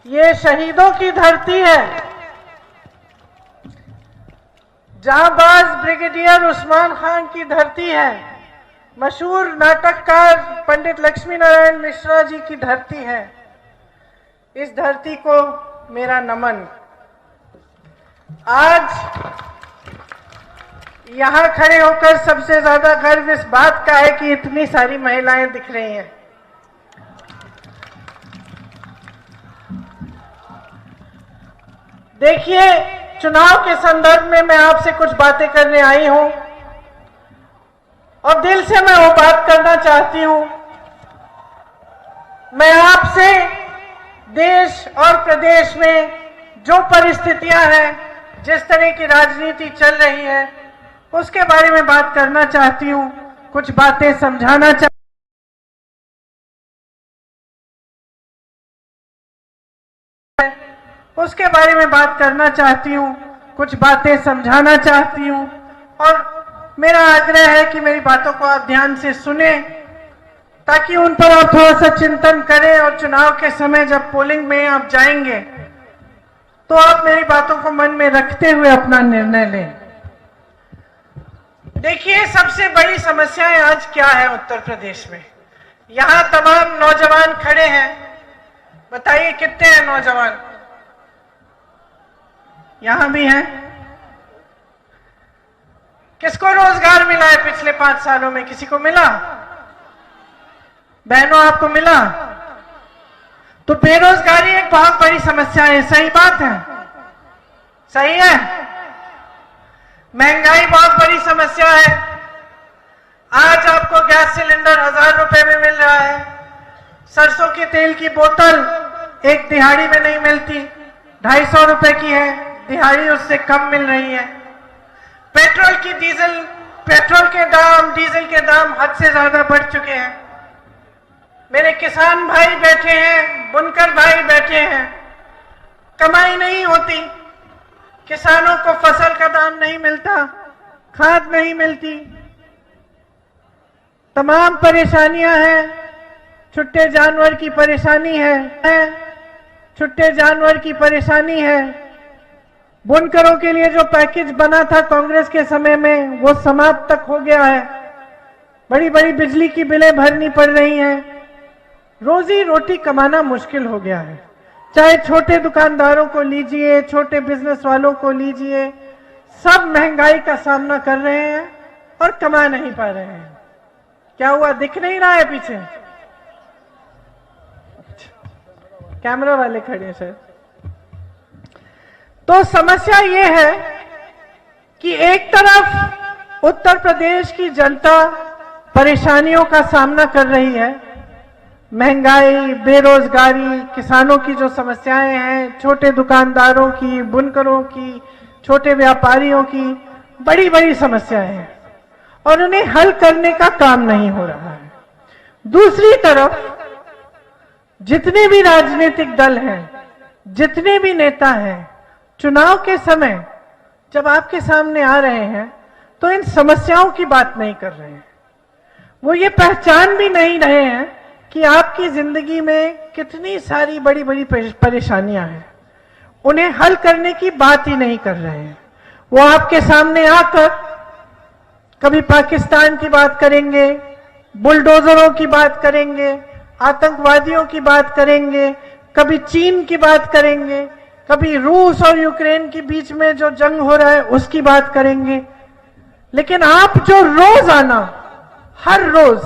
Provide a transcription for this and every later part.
ये शहीदों की धरती है। जांबाज ब्रिगेडियर उस्मान खान की धरती है। मशहूर नाटककार पंडित लक्ष्मी नारायण मिश्रा जी की धरती है। इस धरती को मेरा नमन। आज यहां खड़े होकर सबसे ज्यादा गर्व इस बात का है कि इतनी सारी महिलाएं दिख रही हैं। देखिए, चुनाव के संदर्भ में मैं आपसे कुछ बातें करने आई हूं और दिल से मैं वो बात करना चाहती हूं। मैं आपसे देश और प्रदेश में जो परिस्थितियां हैं, जिस तरह की राजनीति चल रही है, उसके बारे में बात करना चाहती हूं, कुछ बातें समझाना चाहती उसके बारे में बात करना चाहती हूं, कुछ बातें समझाना चाहती हूं। और मेरा आग्रह है कि मेरी बातों को आप ध्यान से सुने, ताकि उन पर आप थोड़ा सा चिंतन करें और चुनाव के समय जब पोलिंग में आप जाएंगे तो आप मेरी बातों को मन में रखते हुए अपना निर्णय लें। देखिए, सबसे बड़ी समस्याएं आज क्या है उत्तर प्रदेश में। यहां तमाम नौजवान खड़े हैं। बताइए कितने हैं नौजवान? यहां भी हैं। किसको रोजगार मिला है पिछले 5 सालों में? किसी को मिला? बहनों, आपको मिला? तो बेरोजगारी एक बहुत बड़ी समस्या है। सही बात है, सही है। महंगाई बहुत बड़ी समस्या है। आज आपको गैस सिलेंडर 1000 रुपए में मिल रहा है। सरसों के तेल की बोतल एक दिहाड़ी में नहीं मिलती, 250 रुपए की है, दिहाड़ी उससे कम मिल रही है। पेट्रोल के दाम, डीजल के दाम हद से ज्यादा बढ़ चुके हैं। मेरे किसान भाई बैठे हैं, बुनकर भाई बैठे हैं। कमाई नहीं होती, किसानों को फसल का दाम नहीं मिलता, खाद नहीं मिलती, तमाम परेशानियां हैं। छुट्टे जानवर की परेशानी है, छुट्टे जानवर की परेशानी है। बुनकरों के लिए जो पैकेज बना था कांग्रेस के समय में, वो समाप्त तक हो गया है। बड़ी बड़ी बिजली की बिलें भरनी पड़ रही हैं। रोजी रोटी कमाना मुश्किल हो गया है। चाहे छोटे दुकानदारों को लीजिए, छोटे बिजनेस वालों को लीजिए, सब महंगाई का सामना कर रहे हैं और कमा नहीं पा रहे हैं। क्या हुआ? दिख नहीं रहा है पीछे? कैमरा वाले खड़े हैं सर। तो समस्या ये है कि एक तरफ उत्तर प्रदेश की जनता परेशानियों का सामना कर रही है। महंगाई, बेरोजगारी, किसानों की जो समस्याएं हैं, छोटे दुकानदारों की, बुनकरों की, छोटे व्यापारियों की बड़ी बड़ी समस्याएं हैं और उन्हें हल करने का काम नहीं हो रहा है। दूसरी तरफ जितने भी राजनीतिक दल हैं, जितने भी नेता हैं, चुनाव के समय जब आपके सामने आ रहे हैं तो इन समस्याओं की बात नहीं कर रहे हैं। वो ये पहचान भी नहीं रहे हैं कि आपकी जिंदगी में कितनी सारी बड़ी बड़ी परेशानियां हैं। उन्हें हल करने की बात ही नहीं कर रहे हैं। वो आपके सामने आकर कभी पाकिस्तान की बात करेंगे, बुलडोजरों की बात करेंगे, आतंकवादियों की बात करेंगे, कभी चीन की बात करेंगे, कभी रूस और यूक्रेन के बीच में जो जंग हो रहा है उसकी बात करेंगे। लेकिन आप जो रोजाना, हर रोज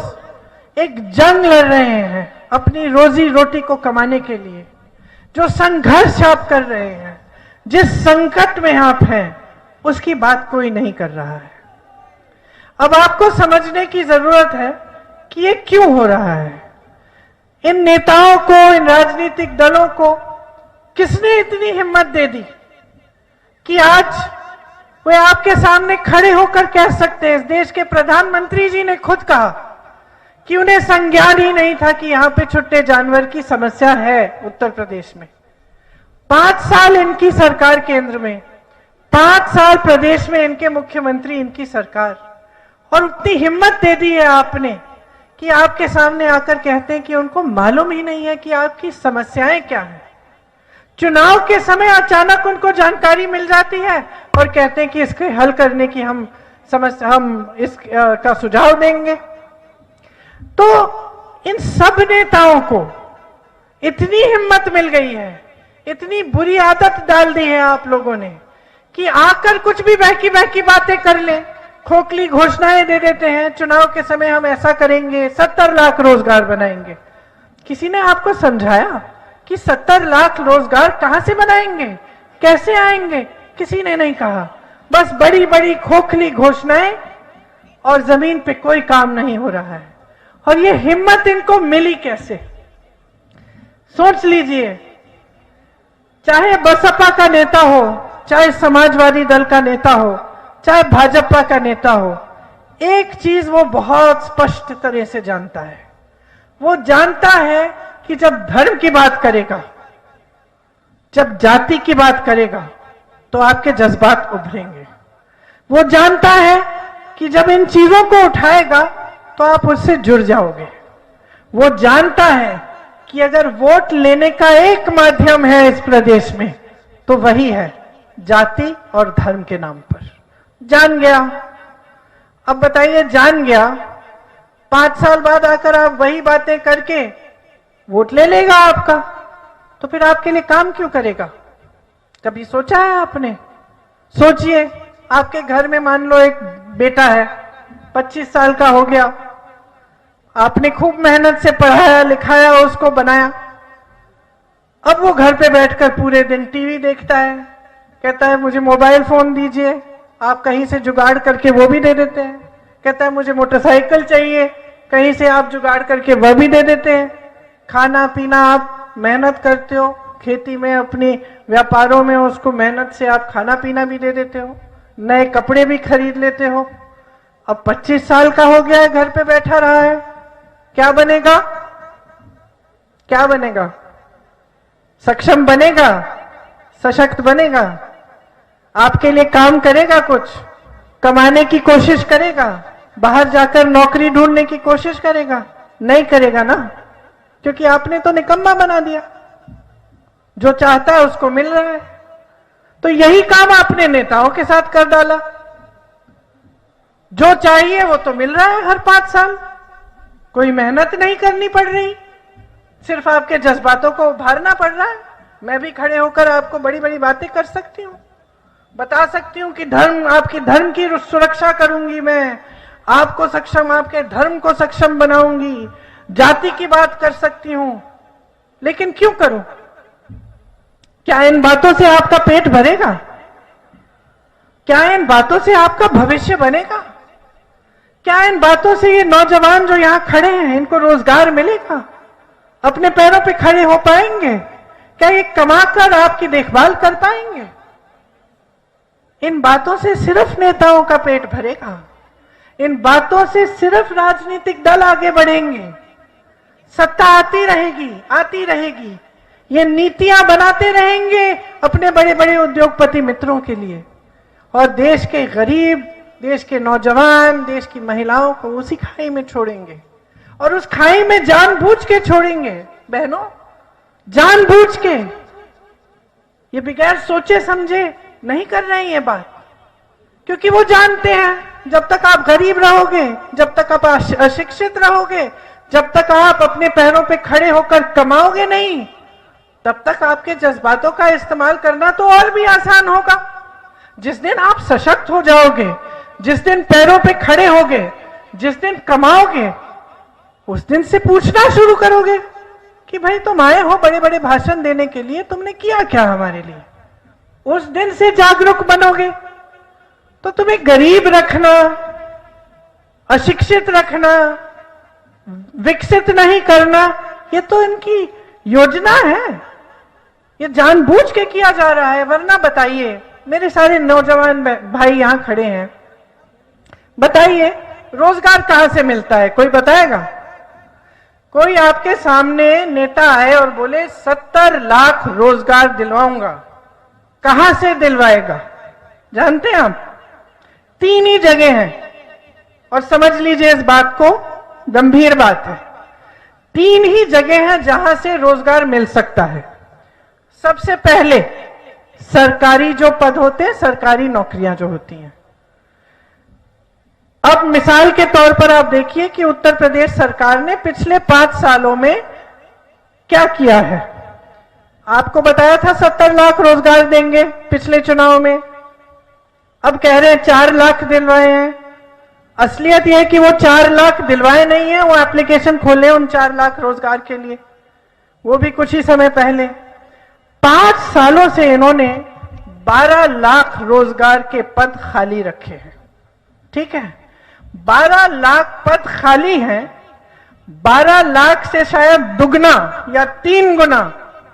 एक जंग लड़ रहे हैं अपनी रोजी रोटी को कमाने के लिए, जो संघर्ष आप कर रहे हैं, जिस संकट में आप हैं, उसकी बात कोई नहीं कर रहा है। अब आपको समझने की जरूरत है कि ये क्यों हो रहा है। इन नेताओं को, इन राजनीतिक दलों को किसने इतनी हिम्मत दे दी कि आज वे आपके सामने खड़े होकर कह सकते हैं। इस देश के प्रधानमंत्री जी ने खुद कहा कि उन्हें संज्ञान ही नहीं था कि यहां पे छुट्टे जानवर की समस्या है उत्तर प्रदेश में। 5 साल इनकी सरकार केंद्र में, 5 साल प्रदेश में इनके मुख्यमंत्री, इनकी सरकार, और उतनी हिम्मत दे दी है आपने कि आपके सामने आकर कहते हैं कि उनको मालूम ही नहीं है कि आपकी समस्याएं क्या हैं। चुनाव के समय अचानक उनको जानकारी मिल जाती है और कहते हैं कि इसके हल करने की हम इसका सुझाव देंगे। तो इन सब नेताओं को इतनी हिम्मत मिल गई है, इतनी बुरी आदत डाल दी है आप लोगों ने कि आकर कुछ भी बहकी बहकी बातें कर ले, खोखली घोषणाएं दे देते हैं। चुनाव के समय हम ऐसा करेंगे, 70 लाख रोजगार बनाएंगे। किसी ने आपको समझाया कि 70 लाख रोजगार कहां से बनाएंगे, कैसे आएंगे? किसी ने नहीं कहा। बस बड़ी बड़ी खोखली घोषणाएं और जमीन पे कोई काम नहीं हो रहा है। और ये हिम्मत इनको मिली कैसे? सोच लीजिए, चाहे बसपा का नेता हो, चाहे समाजवादी दल का नेता हो, चाहे भाजपा का नेता हो, एक चीज वो बहुत स्पष्ट तरह से जानता है। वो जानता है कि जब धर्म की बात करेगा, जब जाति की बात करेगा, तो आपके जज्बात उभरेंगे। वो जानता है कि जब इन चीजों को उठाएगा तो आप उससे जुड़ जाओगे। वो जानता है कि अगर वोट लेने का एक माध्यम है इस प्रदेश में, तो वही है जाति और धर्म के नाम पर। जान गया। अब बताइए, जान गया, 5 साल बाद आकर आप वही बातें करके वोट ले लेगा आपका, तो फिर आपके लिए काम क्यों करेगा? कभी सोचा है आपने? सोचिए, आपके घर में मान लो एक बेटा है, 25 साल का हो गया, आपने खूब मेहनत से पढ़ाया लिखाया, उसको बनाया। अब वो घर पे बैठकर पूरे दिन टीवी देखता है, कहता है मुझे मोबाइल फोन दीजिए, आप कहीं से जुगाड़ करके वो भी दे देते हैं। कहता है मुझे मोटरसाइकिल चाहिए, कहीं से आप जुगाड़ करके वह भी दे देते हैं। खाना पीना आप मेहनत करते हो, खेती में अपनी व्यापारों में उसको मेहनत से आप खाना पीना भी दे देते हो, नए कपड़े भी खरीद लेते हो। अब 25 साल का हो गया है, घर पे बैठा रहा है, क्या बनेगा? क्या बनेगा? सक्षम बनेगा? सशक्त बनेगा? आपके लिए काम करेगा? कुछ कमाने की कोशिश करेगा? बाहर जाकर नौकरी ढूंढने की कोशिश करेगा? नहीं करेगा ना, क्योंकि आपने तो निकम्मा बना दिया। जो चाहता है उसको मिल रहा है। तो यही काम आपने नेताओं के साथ कर डाला। जो चाहिए वो तो मिल रहा है हर 5 साल, कोई मेहनत नहीं करनी पड़ रही, सिर्फ आपके जज्बातों को उभारना पड़ रहा है। मैं भी खड़े होकर आपको बड़ी बड़ी बातें कर सकती हूँ, बता सकती हूँ कि धर्म, आपकी धर्म की सुरक्षा करूंगी, मैं आपको सक्षम, आपके धर्म को सक्षम बनाऊंगी, जाति की बात कर सकती हूं। लेकिन क्यों करूं? क्या इन बातों से आपका पेट भरेगा? क्या इन बातों से आपका भविष्य बनेगा? क्या इन बातों से ये नौजवान जो यहां खड़े हैं, इनको रोजगार मिलेगा? अपने पैरों पे खड़े हो पाएंगे? क्या ये कमाकर आपकी देखभाल कर पाएंगे? इन बातों से सिर्फ नेताओं का पेट भरेगा। इन बातों से सिर्फ राजनीतिक दल आगे बढ़ेंगे। सत्ता आती रहेगी, ये नीतियां बनाते रहेंगे अपने बड़े बड़े उद्योगपति मित्रों के लिए, और देश के गरीब, देश के नौजवान, देश की महिलाओं को उसी खाई में छोड़ेंगे। और उस खाई में जानबूझ के छोड़ेंगे बहनों, जानबूझ के। ये बगैर सोचे समझे नहीं कर रहे हैं ये बात, क्योंकि वो जानते हैं जब तक आप गरीब रहोगे, जब तक आप अशिक्षित रहोगे, जब तक आप अपने पैरों पे खड़े होकर कमाओगे नहीं, तब तक आपके जज्बातों का इस्तेमाल करना तो और भी आसान होगा। जिस दिन आप सशक्त हो जाओगे, जिस दिन पैरों पे खड़े होगे, जिस दिन कमाओगे, उस दिन से पूछना शुरू करोगे कि भाई तुम आए हो बड़े बड़े भाषण देने के लिए, तुमने किया क्या हमारे लिए? उस दिन से जागरूक बनोगे। तो तुम्हें गरीब रखना, अशिक्षित रखना, विकसित नहीं करना, ये तो इनकी योजना है, ये जानबूझ के किया जा रहा है। वरना बताइए, मेरे सारे नौजवान भाई यहां खड़े हैं, बताइए रोजगार कहां से मिलता है? कोई बताएगा? कोई आपके सामने नेता आए और बोले 70 लाख रोजगार दिलवाऊंगा, कहां से दिलवाएगा? जानते हैं आप? 3 ही जगह हैं, और समझ लीजिए इस बात को, गंभीर बात है। 3 ही जगह हैं जहां से रोजगार मिल सकता है। सबसे पहले सरकारी जो पद होते हैं, सरकारी नौकरियां जो होती हैं। अब मिसाल के तौर पर आप देखिए कि उत्तर प्रदेश सरकार ने पिछले 5 सालों में क्या किया है। आपको बताया था 70 लाख रोजगार देंगे पिछले चुनाव में, अब कह रहे हैं 4 लाख दिलवाए हैं। असलियत यह है कि वो 4 लाख दिलवाए नहीं है, वो एप्लीकेशन खोले उन 4 लाख रोजगार के लिए, वो भी कुछ ही समय पहले। 5 सालों से इन्होंने 12 लाख रोजगार के पद खाली रखे हैं। ठीक है, 12 लाख पद खाली हैं। 12 लाख से शायद दुगना या 3 गुना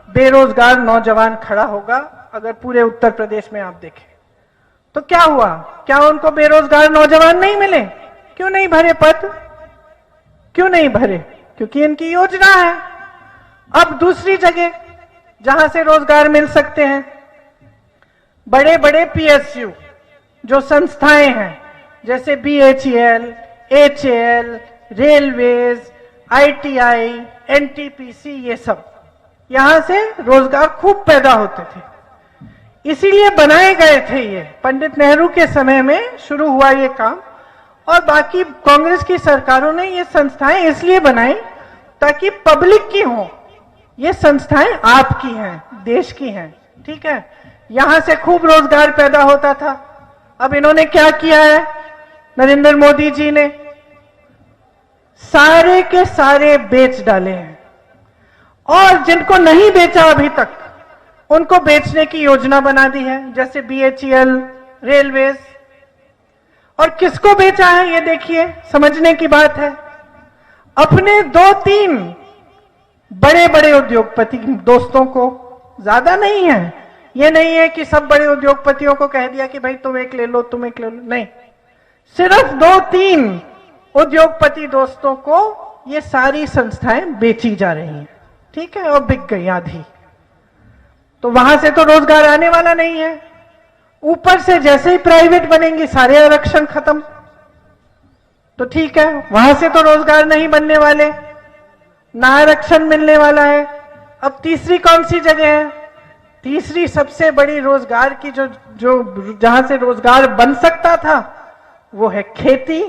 बेरोजगार नौजवान खड़ा होगा अगर पूरे उत्तर प्रदेश में आप देखें। तो क्या हुआ? क्या उनको बेरोजगार नौजवान नहीं मिले? क्यों नहीं भरे पद? क्यों नहीं भरे? क्योंकि इनकी योजना है। अब दूसरी जगह जहां से रोजगार मिल सकते हैं, बड़े बड़े पीएसयू जो संस्थाएं हैं, जैसे BHEL, HAL, railways, ITI, NTPC, ये सब, यहां से रोजगार खूब पैदा होते थे। इसीलिए बनाए गए थे ये। पंडित नेहरू के समय में शुरू हुआ ये काम, और बाकी कांग्रेस की सरकारों ने ये संस्थाएं इसलिए बनाई ताकि पब्लिक की हो। ये संस्थाएं आपकी हैं, देश की हैं। ठीक है, यहां से खूब रोजगार पैदा होता था। अब इन्होंने क्या किया है? नरेंद्र मोदी जी ने सारे के सारे बेच डाले हैं, और जिनको नहीं बेचा अभी तक उनको बेचने की योजना बना दी है, जैसे बीएचईएल, रेलवेज। और किसको बेचा है ये देखिए, समझने की बात है। अपने 2-3 बड़े बड़े उद्योगपति दोस्तों को, ज्यादा नहीं है। ये नहीं है कि सब बड़े उद्योगपतियों को कह दिया कि भाई तुम एक ले लो, तुम एक ले लो, नहीं। सिर्फ 2-3 उद्योगपति दोस्तों को ये सारी संस्थाएं बेची जा रही हैं। ठीक है, और बिक गई आधी। तो वहां से तो रोजगार आने वाला नहीं है। ऊपर से जैसे ही प्राइवेट बनेंगी सारे आरक्षण खत्म। तो ठीक है, वहां से तो रोजगार नहीं बनने वाले, ना आरक्षण मिलने वाला है। अब तीसरी कौन सी जगह है? तीसरी सबसे बड़ी रोजगार की जो जहां से रोजगार बन सकता था वो है खेती।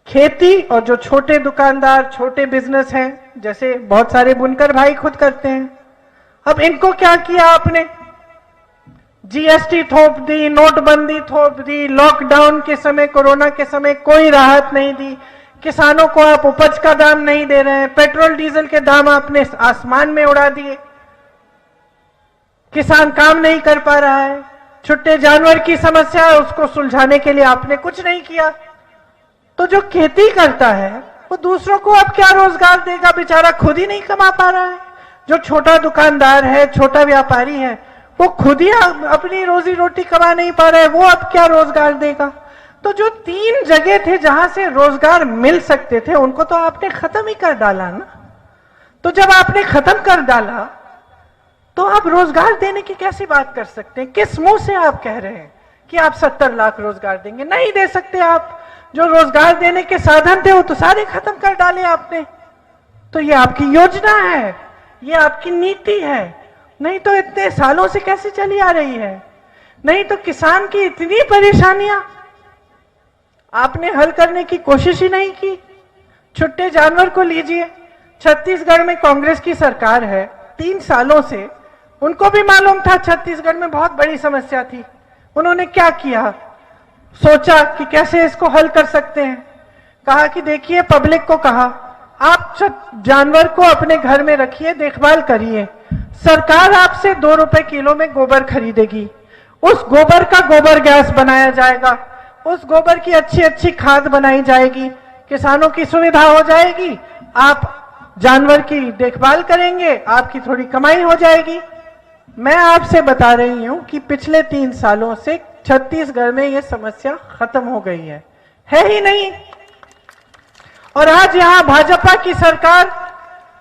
खेती और जो छोटे दुकानदार, छोटे बिजनेस हैं, जैसे बहुत सारे बुनकर भाई खुद करते हैं। अब इनको क्या किया आपने? जीएसटी थोप दी, नोटबंदी थोप दी, लॉकडाउन के समय, कोरोना के समय कोई राहत नहीं दी। किसानों को आप उपज का दाम नहीं दे रहे हैं, पेट्रोल डीजल के दाम आपने आसमान में उड़ा दिए, किसान काम नहीं कर पा रहा है। छुट्टे जानवर की समस्या है, उसको सुलझाने के लिए आपने कुछ नहीं किया। तो जो खेती करता है वो दूसरों को अब क्या रोजगार देगा? बेचारा खुद ही नहीं कमा पा रहा है। जो छोटा दुकानदार है, छोटा व्यापारी है, वो खुद ही अपनी रोजी रोटी कमा नहीं पा रहा है, वो अब क्या रोजगार देगा? तो जो 3 जगह थे जहां से रोजगार मिल सकते थे, उनको तो आपने खत्म ही कर डाला ना। तो जब आपने खत्म कर डाला तो आप रोजगार देने की कैसी बात कर सकते हैं? किस मुंह से आप कह रहे हैं कि आप 70 लाख रोजगार देंगे? नहीं दे सकते आप। जो रोजगार देने के साधन थे वो तो सारे खत्म कर डाले आपने। तो ये आपकी योजना है, ये आपकी नीति है। नहीं तो इतने सालों से कैसे चली आ रही है? नहीं तो किसान की इतनी परेशानियां आपने हल करने की कोशिश ही नहीं की। छुट्टे जानवर को लीजिए, छत्तीसगढ़ में कांग्रेस की सरकार है 3 सालों से, उनको भी मालूम था छत्तीसगढ़ में बहुत बड़ी समस्या थी। उन्होंने क्या किया? सोचा कि कैसे इसको हल कर सकते हैं। कहा कि देखिए, पब्लिक को कहा आप जानवर को अपने घर में रखिए, देखभाल करिए, सरकार आपसे 2 रुपए किलो में गोबर खरीदेगी, उस गोबर का गोबर गैस बनाया जाएगा, उस गोबर की अच्छी अच्छी खाद बनाई जाएगी, किसानों की सुविधा हो जाएगी, आप जानवर की देखभाल करेंगे, आपकी थोड़ी कमाई हो जाएगी। मैं आपसे बता रही हूं कि पिछले 3 सालों से छत्तीसगढ़ में यह समस्या खत्म हो गई है ही नहीं। और आज यहां भाजपा की सरकार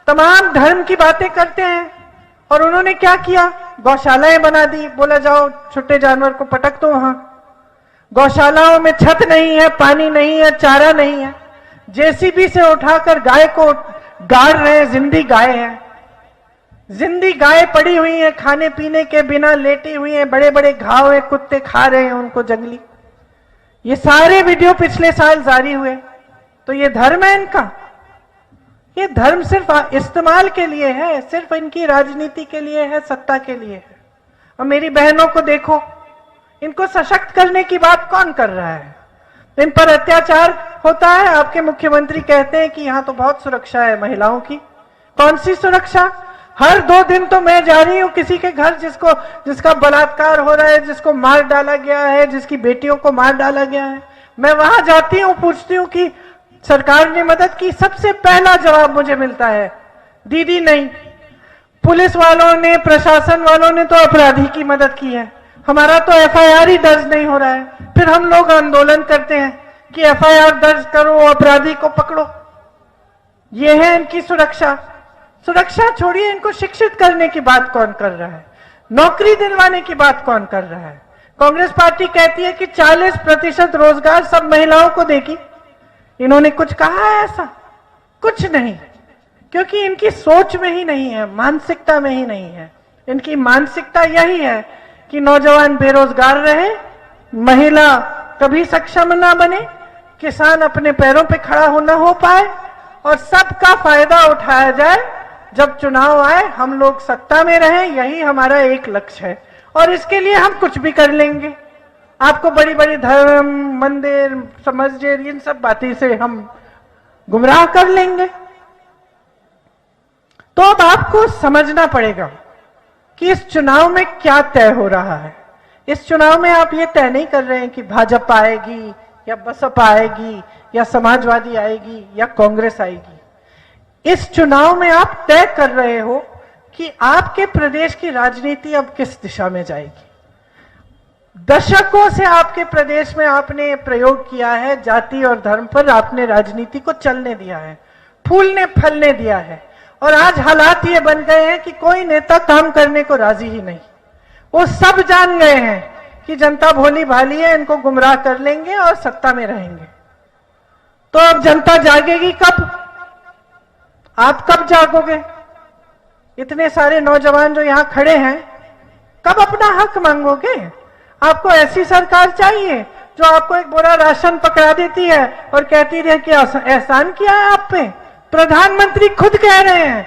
तमाम धर्म की बातें करते हैं, और उन्होंने क्या किया? गौशालाएं बना दी। बोला जाओ छोटे जानवर को पटक दो वहां। गौशालाओं में छत नहीं है, पानी नहीं है, चारा नहीं है। जेसीबी से उठाकर गाय को गाड़ रहे हैं, जिंदी गाय है, जिंदी गाय पड़ी हुई है, खाने पीने के बिना लेटी हुई है, बड़े बड़े घाव है, कुत्ते खा रहे हैं उनको जंगली। ये सारे वीडियो पिछले साल जारी हुए। तो ये धर्म है इनका? ये धर्म सिर्फ इस्तेमाल के लिए है, सिर्फ इनकी राजनीति के लिए है, सत्ता के लिए है। और मेरी बहनों को देखो, इनको सशक्त करने की बात कौन कर रहा है? इन पर अत्याचार होता है, आपके मुख्यमंत्री कहते हैं कि यहां तो बहुत सुरक्षा है महिलाओं की। कौन सी सुरक्षा? हर 2 दिन तो मैं जा रही हूं किसी के घर जिसका बलात्कार हो रहा है, जिसको मार डाला गया है, जिसकी बेटियों को मार डाला गया है। मैं वहां जाती हूं, पूछती हूं कि सरकार ने मदद की। सबसे पहला जवाब मुझे मिलता है, दीदी नहीं, पुलिस वालों ने, प्रशासन वालों ने तो अपराधी की मदद की है, हमारा तो एफआईआर ही दर्ज नहीं हो रहा है। फिर हम लोग आंदोलन करते हैं कि एफआईआर दर्ज करो, अपराधी को पकड़ो। ये है इनकी सुरक्षा। सुरक्षा छोड़िए, इनको शिक्षित करने की बात कौन कर रहा है? नौकरी दिलवाने की बात कौन कर रहा है? कांग्रेस पार्टी कहती है कि 40% रोजगार सब महिलाओं को देगी। इन्होंने कुछ कहा है ऐसा? कुछ नहीं, क्योंकि इनकी सोच में ही नहीं है, मानसिकता में ही नहीं है। इनकी मानसिकता यही है कि नौजवान बेरोजगार रहे, महिला कभी सक्षम ना बने, किसान अपने पैरों पे खड़ा होना हो पाए, और सबका फायदा उठाया जाए। जब चुनाव आए हम लोग सत्ता में रहें, यही हमारा एक लक्ष्य है। और इसके लिए हम कुछ भी कर लेंगे। आपको बड़ी बड़ी धर्म, मंदिर, मस्जिद, इन सब बातें से हम गुमराह कर लेंगे। तो अब आपको समझना पड़ेगा कि इस चुनाव में क्या तय हो रहा है। इस चुनाव में आप ये तय नहीं कर रहे हैं कि भाजपा आएगी या बसपा आएगी या समाजवादी आएगी या कांग्रेस आएगी। इस चुनाव में आप तय कर रहे हो कि आपके प्रदेश की राजनीति अब किस दिशा में जाएगी। दशकों से आपके प्रदेश में आपने प्रयोग किया है, जाति और धर्म पर आपने राजनीति को चलने दिया है, फूलने फलने दिया है। और आज हालात ये बन गए हैं कि कोई नेता काम करने को राजी ही नहीं। वो सब जान गए हैं कि जनता भोली भाली है, इनको गुमराह कर लेंगे और सत्ता में रहेंगे। तो अब जनता जागेगी कब? आप कब जागोगे? इतने सारे नौजवान जो यहां खड़े हैं, कब अपना हक मांगोगे? आपको ऐसी सरकार चाहिए जो आपको एक बोरा राशन पकड़ा देती है और कहती है कि एहसान किया है आप पे। प्रधानमंत्री खुद कह रहे हैं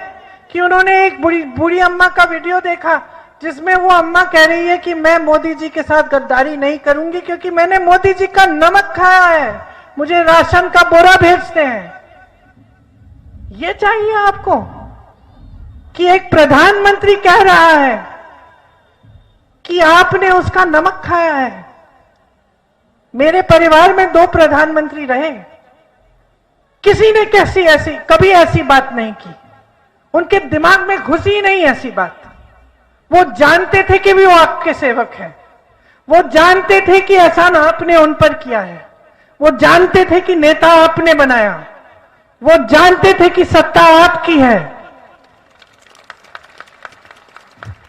कि उन्होंने एक बूढ़ी अम्मा का वीडियो देखा जिसमें वो अम्मा कह रही है कि मैं मोदी जी के साथ गद्दारी नहीं करूंगी क्योंकि मैंने मोदी जी का नमक खाया है, मुझे राशन का बोरा भेजते हैं। ये चाहिए आपको कि एक प्रधानमंत्री कह रहा है कि आपने उसका नमक खाया है। मेरे परिवार में 2 प्रधानमंत्री रहे, किसी ने कभी ऐसी बात नहीं की। उनके दिमाग में घुसी नहीं ऐसी बात। वो जानते थे कि वो आपके सेवक हैं, वो जानते थे कि एहसान आपने उन पर किया है, वो जानते थे कि नेता आपने बनाया, वो जानते थे कि सत्ता आपकी है,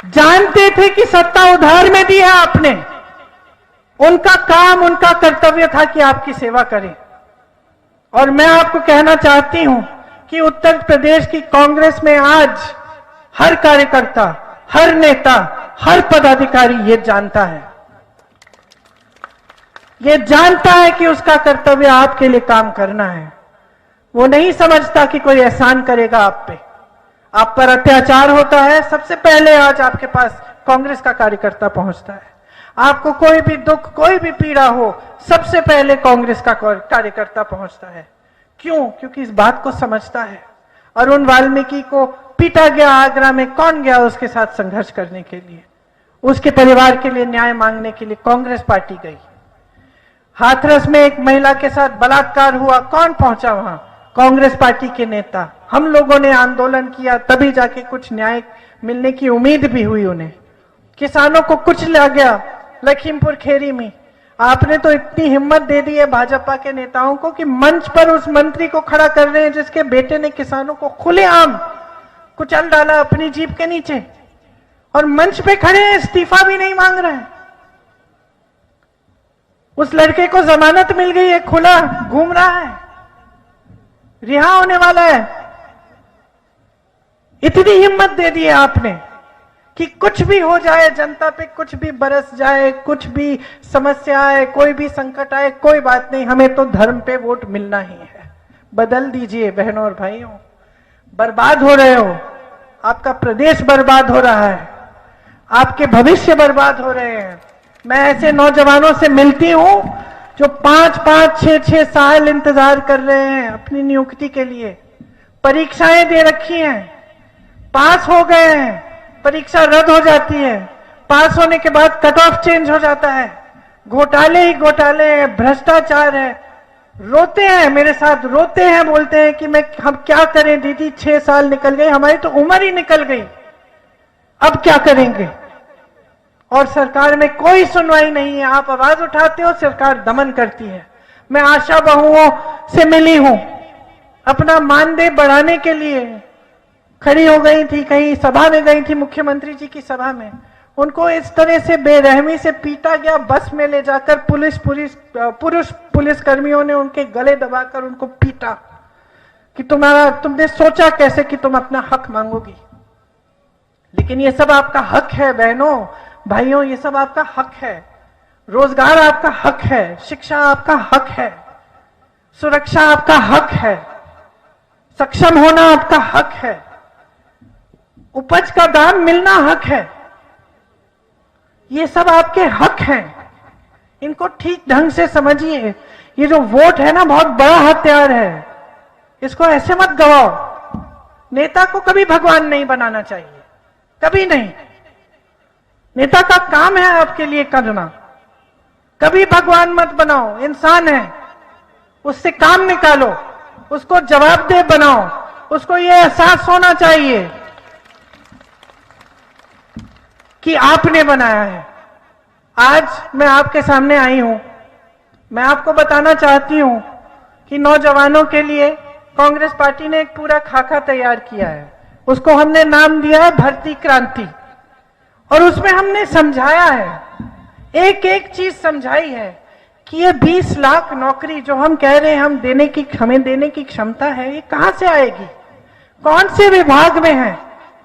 जानते थे कि सत्ता उधार में दी है आपने। उनका काम, उनका कर्तव्य था कि आपकी सेवा करें। और मैं आपको कहना चाहती हूं कि उत्तर प्रदेश की कांग्रेस में आज हर कार्यकर्ता, हर नेता, हर पदाधिकारी ये जानता है, ये जानता है कि उसका कर्तव्य आपके लिए काम करना है। वो नहीं समझता कि कोई एहसान करेगा आप पे। आप पर अत्याचार होता है, सबसे पहले आज आपके पास कांग्रेस का कार्यकर्ता पहुंचता है। आपको कोई भी दुख, कोई भी पीड़ा हो, सबसे पहले कांग्रेस का कार्यकर्ता पहुंचता है। क्यों? क्योंकि इस बात को समझता है। अरुण वाल्मीकि को पीटा गया आगरा में, कौन गया उसके साथ संघर्ष करने के लिए? उसके परिवार के लिए न्याय मांगने के लिए कांग्रेस पार्टी गई। हाथरस में एक महिला के साथ बलात्कार हुआ, कौन पहुंचा वहां? कांग्रेस पार्टी के नेता। हम लोगों ने आंदोलन किया, तभी जाके कुछ न्याय मिलने की उम्मीद भी हुई उन्हें। किसानों को कुचला गया लखीमपुर खेरी में। आपने तो इतनी हिम्मत दे दी है भाजपा के नेताओं को कि मंच पर उस मंत्री को खड़ा कर रहे हैं जिसके बेटे ने किसानों को खुलेआम कुचल डाला अपनी जीप के नीचे, और मंच पे खड़े हैं, इस्तीफा भी नहीं मांग रहे हैं। उस लड़के को जमानत मिल गई है, खुला घूम रहा है। रिहा होने वाला है। इतनी हिम्मत दे दी है आपने कि कुछ भी हो जाए, जनता पे कुछ भी बरस जाए, कुछ भी समस्या आए, कोई भी संकट आए, कोई बात नहीं, हमें तो धर्म पे वोट मिलना ही है। बदल दीजिए बहनों और भाइयों, बर्बाद हो रहे हो, आपका प्रदेश बर्बाद हो रहा है, आपके भविष्य बर्बाद हो रहे हैं। मैं ऐसे नौजवानों से मिलती हूं जो 5-5, 6-6 साल इंतजार कर रहे हैं अपनी नियुक्ति के लिए, परीक्षाएं दे रखी हैं, पास हो गए हैं, परीक्षा रद्द हो जाती है, पास होने के बाद कट ऑफ चेंज हो जाता है, घोटाले ही घोटाले हैं, भ्रष्टाचार है, रोते हैं, मेरे साथ रोते हैं, बोलते हैं कि हम क्या करें दीदी, 6 साल निकल गए, हमारी तो उम्र ही निकल गई, अब क्या करेंगे। और सरकार में कोई सुनवाई नहीं है, आप आवाज उठाते हो, सरकार दमन करती है। मैं आशा बहुओं से मिली हूं, अपना मानदेय बढ़ाने के लिए खड़ी हो गई थी, कहीं सभा में गई थी, मुख्यमंत्री जी की सभा में, उनको इस तरह से बेरहमी से पीटा गया, बस में ले जाकर पुरुष पुलिस कर्मियों ने उनके गले दबाकर उनको पीटा कि तुमने सोचा कैसे कि तुम अपना हक मांगोगी। लेकिन ये सब आपका हक है बहनों भाइयों, ये सब आपका हक है। रोजगार आपका हक है, शिक्षा आपका हक है, सुरक्षा आपका हक है, सक्षम होना आपका हक है, उपज का दाम मिलना हक है, ये सब आपके हक हैं। इनको ठीक ढंग से समझिए। ये जो वोट है ना, बहुत बड़ा हथियार है, इसको ऐसे मत गवाओ। नेता को कभी भगवान नहीं बनाना चाहिए, कभी नहीं। नेता का काम है आपके लिए करना, कभी भगवान मत बनाओ। इंसान है, उससे काम निकालो, उसको जवाबदेह बनाओ, उसको ये एहसास होना चाहिए कि आपने बनाया है। आज मैं आपके सामने आई हूं, मैं आपको बताना चाहती हूं कि नौजवानों के लिए कांग्रेस पार्टी ने एक पूरा खाका तैयार किया है, उसको हमने नाम दिया है भर्ती क्रांति। और उसमें हमने समझाया है, एक एक चीज समझाई है कि ये 20 लाख नौकरी जो हम कह रहे हैं हमें देने की क्षमता है, ये कहां से आएगी, कौन से विभाग में है,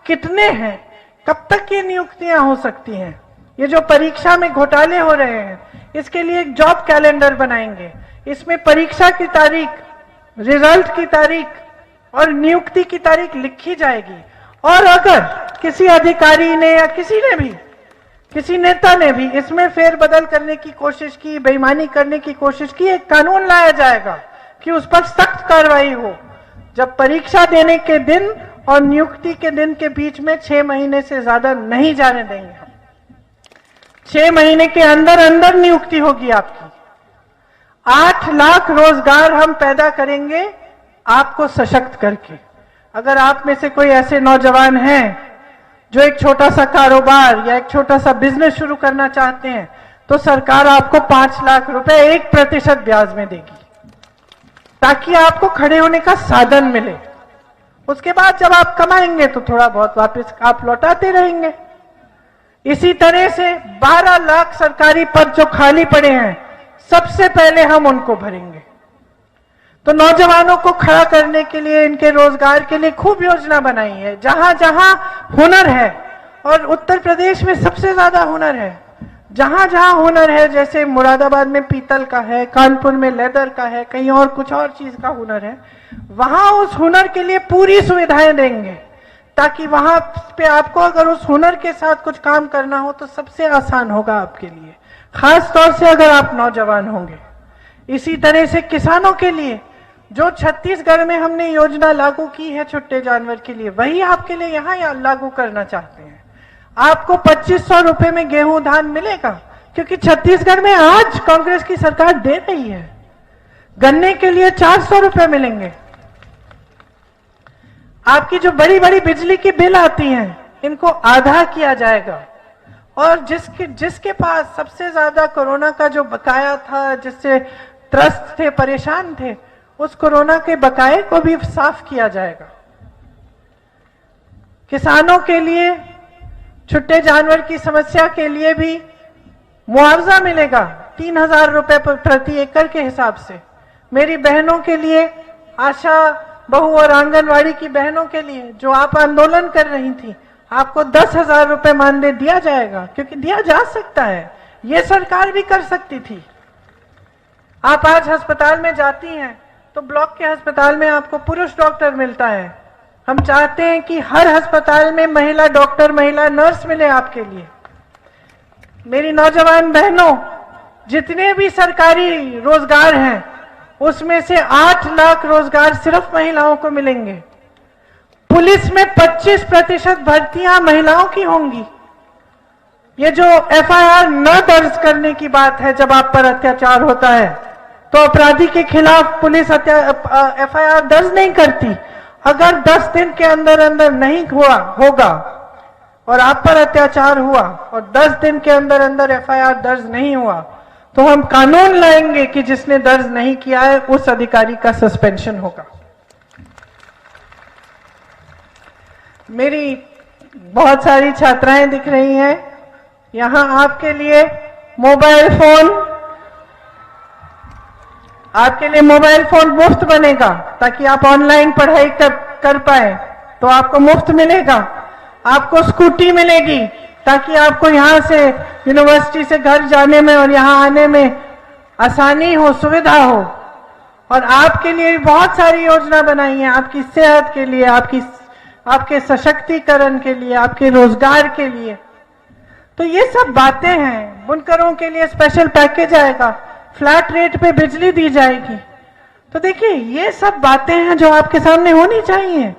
कितने हैं, कब तक ये नियुक्तियां हो सकती हैं। ये जो परीक्षा में घोटाले हो रहे हैं, इसके लिए एक जॉब कैलेंडर बनाएंगे, इसमें परीक्षा की तारीख, रिजल्ट की तारीख और नियुक्ति की तारीख लिखी जाएगी। और अगर किसी अधिकारी ने या किसी नेता ने भी इसमें फेरबदल करने की कोशिश की, बेईमानी करने की कोशिश की, एक कानून लाया जाएगा कि उस पर सख्त कार्रवाई हो। जब परीक्षा देने के दिन और नियुक्ति के दिन के बीच में 6 महीने से ज्यादा नहीं जाने देंगे हम। 6 महीने के अंदर अंदर नियुक्ति होगी आपकी। 8 लाख रोजगार हम पैदा करेंगे आपको सशक्त करके। अगर आप में से कोई ऐसे नौजवान हैं जो एक छोटा सा कारोबार या एक छोटा सा बिजनेस शुरू करना चाहते हैं, तो सरकार आपको 5 लाख रुपए 1% ब्याज में देगी, ताकि आपको खड़े होने का साधन मिले। उसके बाद जब आप कमाएंगे तो थोड़ा बहुत वापस आप लौटाते रहेंगे। इसी तरह से 12 लाख सरकारी पद जो खाली पड़े हैं, सबसे पहले हम उनको भरेंगे। तो नौजवानों को खड़ा करने के लिए, इनके रोजगार के लिए खूब योजना बनाई है। जहां जहां हुनर है, और उत्तर प्रदेश में सबसे ज्यादा हुनर है, जहां जहां हुनर है, जैसे मुरादाबाद में पीतल का है, कानपुर में लेदर का है, कहीं और कुछ और चीज का हुनर है, वहां उस हुनर के लिए पूरी सुविधाएं देंगे, ताकि वहां पे आपको अगर उस हुनर के साथ कुछ काम करना हो तो सबसे आसान होगा आपके लिए, खास तौर से अगर आप नौजवान होंगे। इसी तरह से किसानों के लिए जो छत्तीसगढ़ में हमने योजना लागू की है छुट्टे जानवर के लिए, वही आपके लिए यहाँ लागू करना चाहते हैं। आपको 2500 रुपए में गेहूं धान मिलेगा, क्योंकि छत्तीसगढ़ में आज कांग्रेस की सरकार दे रही है। गन्ने के लिए 400 रुपए मिलेंगे। आपकी जो बड़ी बड़ी बिजली की बिल आती हैं, इनको आधा किया जाएगा। और जिसके पास सबसे ज्यादा कोरोना का जो बकाया था, जिससे त्रस्त थे, परेशान थे, उस कोरोना के बकाये को भी साफ किया जाएगा। किसानों के लिए छुट्टे जानवर की समस्या के लिए भी मुआवजा मिलेगा 3000 रुपए प्रति एकड़ के हिसाब से। मेरी बहनों के लिए आशा बहू और आंगनवाड़ी की बहनों के लिए जो आप आंदोलन कर रही थी, आपको 10,000 रुपए मानदेय दिया जाएगा, क्योंकि दिया जा सकता है, ये सरकार भी कर सकती थी। आप आज अस्पताल में जाती हैं तो ब्लॉक के अस्पताल में आपको पुरुष डॉक्टर मिलता है। हम चाहते हैं कि हर अस्पताल में महिला डॉक्टर, महिला नर्स मिले आपके लिए। मेरी नौजवान बहनों, जितने भी सरकारी रोजगार हैं उसमें से 8 लाख रोजगार सिर्फ महिलाओं को मिलेंगे। पुलिस में 25% भर्तियां महिलाओं की होंगी। ये जो एफआईआर न दर्ज करने की बात है, जब आप पर अत्याचार होता है तो अपराधी के खिलाफ पुलिस एफआईआर दर्ज नहीं करती। अगर 10 दिन के अंदर अंदर नहीं होगा और आप पर अत्याचार हुआ और 10 दिन के अंदर अंदर एफआईआर दर्ज नहीं हुआ, तो हम कानून लाएंगे कि जिसने दर्ज नहीं किया है उस अधिकारी का सस्पेंशन होगा। मेरी बहुत सारी छात्राएं दिख रही हैं। यहां आपके लिए मोबाइल फोन मुफ्त बनेगा, ताकि आप ऑनलाइन पढ़ाई कर पाए, तो आपको मुफ्त मिलेगा। आपको स्कूटी मिलेगी, ताकि आपको यहां से यूनिवर्सिटी से घर जाने में और यहां आने में आसानी हो, सुविधा हो। और आपके लिए बहुत सारी योजना बनाई है, आपकी सेहत के लिए, आपके सशक्तिकरण के लिए, आपके रोजगार के लिए। तो ये सब बातें हैं। बुनकरों के लिए स्पेशल पैकेज आएगा, फ्लैट रेट पे बिजली दी जाएगी। तो देखिए, ये सब बातें हैं जो आपके सामने होनी चाहिए।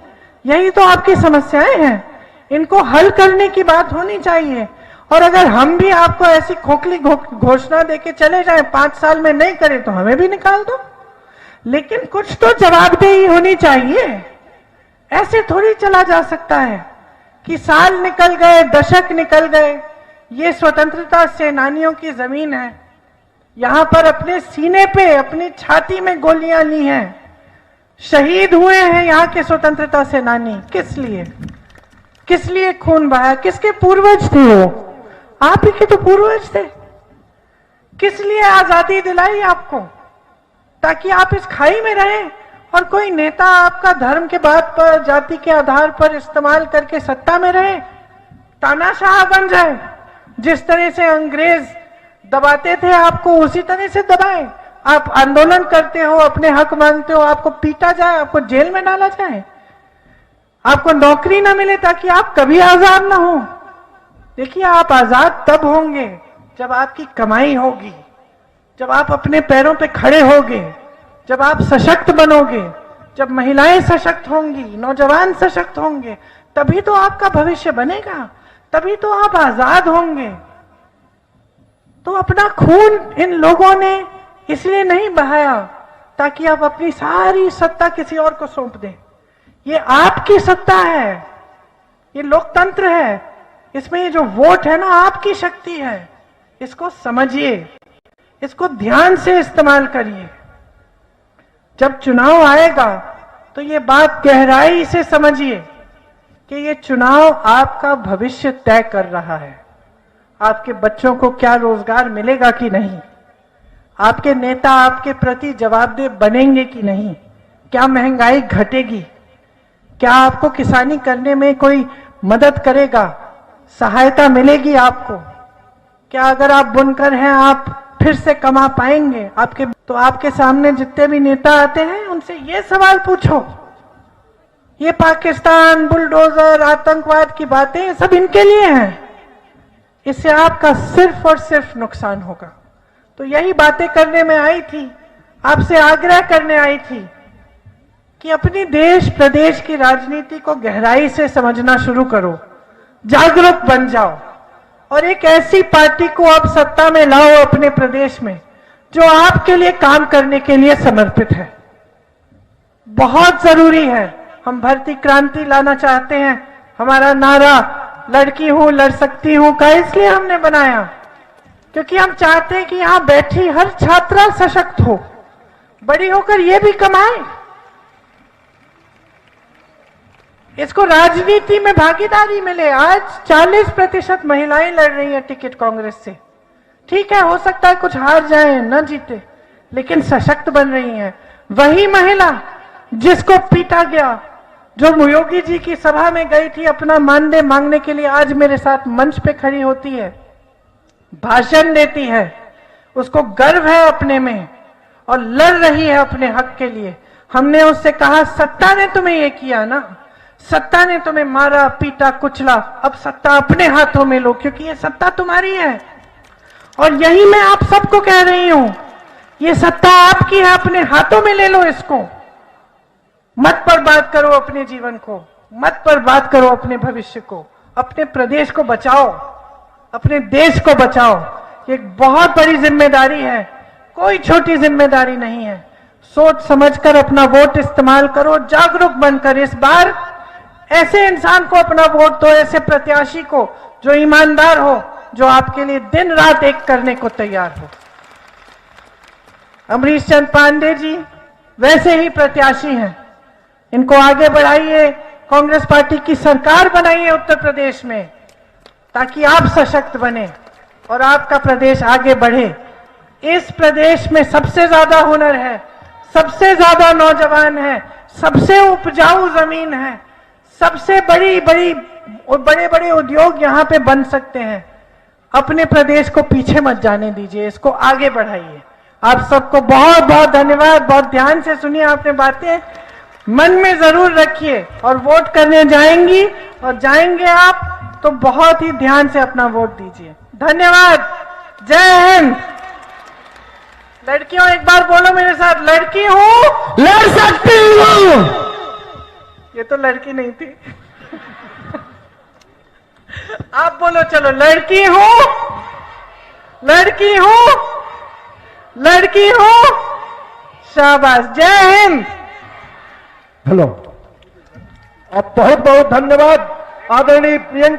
यही तो आपकी समस्याएं हैं, इनको हल करने की बात होनी चाहिए। और अगर हम भी आपको ऐसी खोखली घोषणा देके चले जाएं, 5 साल में नहीं करें तो हमें भी निकाल दो, लेकिन कुछ तो जवाबदेही होनी चाहिए। ऐसे थोड़ी चला जा सकता है कि साल निकल गए, दशक निकल गए। ये स्वतंत्रता सेनानियों की जमीन है। यहां पर अपने सीने पे, अपनी छाती में गोलियां ली हैं, शहीद हुए हैं यहाँ के स्वतंत्रता सेनानी। किस लिए खून बहाया? किसके पूर्वज थे वो? आप ही के तो पूर्वज थे। किस लिए आजादी दिलाई आपको? ताकि आप इस खाई में रहें और कोई नेता आपका धर्म के बात पर, जाति के आधार पर इस्तेमाल करके सत्ता में रहे, तानाशाह बन जाए। जिस तरह से अंग्रेज दबाते थे आपको, उसी तरह से दबाए। आप आंदोलन करते हो, अपने हक मांगते हो, आपको पीटा जाए, आपको जेल में डाला जाए, आपको नौकरी ना मिले, ताकि आप कभी आजाद ना हो। देखिए, आप आजाद तब होंगे जब आपकी कमाई होगी, जब आप अपने पैरों पे खड़े होगे, जब आप सशक्त बनोगे, जब महिलाएं सशक्त होंगी, नौजवान सशक्त होंगे, तभी तो आपका भविष्य बनेगा, तभी तो आप आजाद होंगे। तो अपना खून इन लोगों ने इसलिए नहीं बहाया ताकि आप अपनी सारी सत्ता किसी और को सौंप दें। ये आपकी सत्ता है, ये लोकतंत्र है। इसमें ये जो वोट है ना, आपकी शक्ति है। इसको समझिए, इसको ध्यान से इस्तेमाल करिए। जब चुनाव आएगा तो ये बात गहराई से समझिए कि ये चुनाव आपका भविष्य तय कर रहा है। आपके बच्चों को क्या रोजगार मिलेगा कि नहीं, आपके नेता आपके प्रति जवाबदेह बनेंगे कि नहीं, क्या महंगाई घटेगी, क्या आपको किसानी करने में कोई मदद करेगा, सहायता मिलेगी आपको, क्या अगर आप बुनकर हैं आप फिर से कमा पाएंगे। आपके सामने जितने भी नेता आते हैं उनसे ये सवाल पूछो। ये पाकिस्तान, बुलडोजर, आतंकवाद की बातें सब इनके लिए हैं। इससे आपका सिर्फ और सिर्फ नुकसान होगा। तो यही बातें करने में आई थी, आपसे आग्रह करने आई थी कि अपनी देश प्रदेश की राजनीति को गहराई से समझना शुरू करो, जागरूक बन जाओ और एक ऐसी पार्टी को आप सत्ता में लाओ अपने प्रदेश में जो आपके लिए काम करने के लिए समर्पित है। बहुत जरूरी है। हम भर्ती क्रांति लाना चाहते हैं। हमारा नारा लड़की हूं लड़ सकती हूं का इसलिए हमने बनाया क्योंकि हम चाहते हैं कि यहां बैठी हर छात्रा सशक्त हो, बड़ी होकर ये भी कमाए, इसको राजनीति में भागीदारी मिले। आज 40% महिलाएं लड़ रही हैं टिकट कांग्रेस से। ठीक है, हो सकता है कुछ हार जाए, न जीते, लेकिन सशक्त बन रही हैं। वही महिला जिसको पीटा गया, जो योगी जी की सभा में गई थी अपना मानदेय मांगने के लिए, आज मेरे साथ मंच पे खड़ी होती है, भाषण देती है, उसको गर्व है अपने में और लड़ रही है अपने हक के लिए। हमने उससे कहा सत्ता ने तुम्हें ये किया ना, सत्ता ने तुम्हें मारा पीटा कुचला, अब सत्ता अपने हाथों में लो, क्योंकि ये सत्ता तुम्हारी है। और यही मैं आप सबको कह रही हूं, ये सत्ता आपकी है, अपने हाथों में ले लो इसको। मत बर्बाद करो अपने जीवन को, मत बर्बाद करो अपने भविष्य को, अपने प्रदेश को बचाओ, अपने देश को बचाओ। ये एक बहुत बड़ी जिम्मेदारी है, कोई छोटी जिम्मेदारी नहीं है। सोच समझकर अपना वोट इस्तेमाल करो, जागरूक बनकर इस बार ऐसे इंसान को अपना वोट दो, ऐसे प्रत्याशी को जो ईमानदार हो, जो आपके लिए दिन रात एक करने को तैयार हो। अमरीश चंद पांडे जी वैसे ही प्रत्याशी हैं, इनको आगे बढ़ाइए, कांग्रेस पार्टी की सरकार बनाइए उत्तर प्रदेश में, ताकि आप सशक्त बने और आपका प्रदेश आगे बढ़े। इस प्रदेश में सबसे ज्यादा हुनर है, सबसे ज्यादा नौजवान है, सबसे उपजाऊ जमीन है, सबसे बड़े बड़े उद्योग यहां पे बन सकते हैं। अपने प्रदेश को पीछे मत जाने दीजिए, इसको आगे बढ़ाइए। आप सबको बहुत बहुत धन्यवाद। बहुत ध्यान से सुनिए, आपने बातें मन में जरूर रखिए और वोट करने जाएंगी और जाएंगे आप तो बहुत ही ध्यान से अपना वोट दीजिए। धन्यवाद। जय हिंद। लड़कियों एक बार बोलो मेरे साथ, लड़की हूं, लड़ सकती हूं। ये तो लड़की नहीं थी। आप बोलो, चलो, लड़की हूं, लड़की हूं, लड़की हूं। शाबाश। जय हिंद। हेलो, अब बहुत बहुत धन्यवाद आदरणीय प्रियंका।